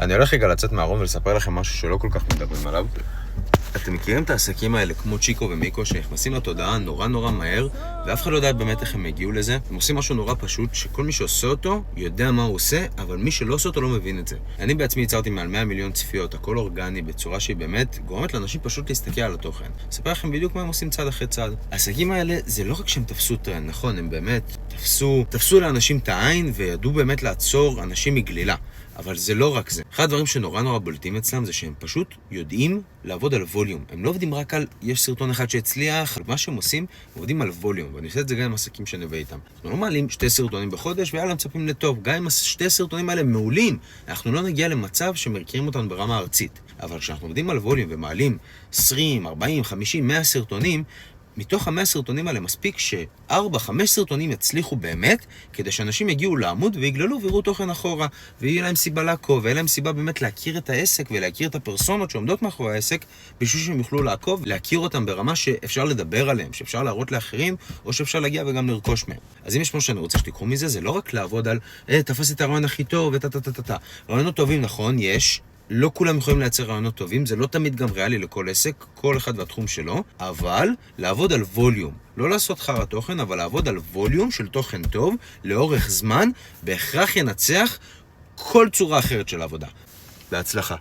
אני הולך רגע לצאת מהארון ולספר לכם משהו שלא כל כך מדברים עליו. אתם מכירים את העסקים האלה כמו צ'יקו ומיקו שנכנסים לתודעה נורא מהר ואף אחד לא יודע באמת איך הם הגיעו לזה. הם עושים משהו נורא פשוט שכל מי שעושה אותו יודע מה הוא עושה, אבל מי שלא עושה אותו לא מבין את זה. אני בעצמי יצרתי מעל 100 מיליון צפיות, הכל אורגני בצורה שהיא באמת גורמת לאנשים פשוט להסתכל על התוכן. אספר לכם בדיוק מה הם עושים צעד אחרי צעד. העסקים האלה זה לא רק שהם תפסו טרנד, נכון, הם באמת תפסו לאנשים את העין וידעו באמת לעצור אנשים מגלילה. אבל זה לא רק זה. אחד הדברים שנורא בולטים אצלם זה שהם פשוט יודעים לעבוד על ווליום. הם לא עובדים רק על יש סרטון אחד שהצליח, מה שהם עושים, הם עובדים על ווליום. ואני עושה את זה גם עם עסקים שאני עובד איתם. אנחנו לא מעלים 2 סרטונים בחודש ויאללה מצפים לטוב. גם אם 2 סרטונים האלה מעולים, אנחנו לא נגיע למצב שמכירים אותנו ברמה ארצית. אבל כשאנחנו עובדים על ווליום ומעלים 20, 40, 50, 100 סרטונים, מתוך 100 סרטונים האלה מספיק ש4-5 סרטונים יצליחו באמת, כדי שאנשים יגיעו לעמוד ויגללו ויראו תוכן אחורה, ויהיה להם סיבה לעקוב, ויהיה להם סיבה באמת להכיר את העסק ולהכיר את הפרסונות שעומדות מאחורי העסק, בשביל שהם יוכלו לעקוב, להכיר אותם ברמה שאפשר לדבר עליהם, שאפשר להראות לאחרים, או שאפשר להגיע וגם לרכוש מהם. אז אם יש משהו שאני רוצה שתיקחו מזה, זה לא רק לעבוד על תפס את הרעיון הכי טוב, רעיונות טובים, נכון, יש. לא כולם יכולים לייצר רעיונות טובים, זה לא תמיד גם ריאלי לכל עסק, כל אחד והתחום שלו, אבל לעבוד על ווליום. לא לעשות חרא תוכן, אבל לעבוד על ווליום של תוכן טוב, לאורך זמן, בהכרח ינצח כל צורה אחרת של עבודה. בהצלחה.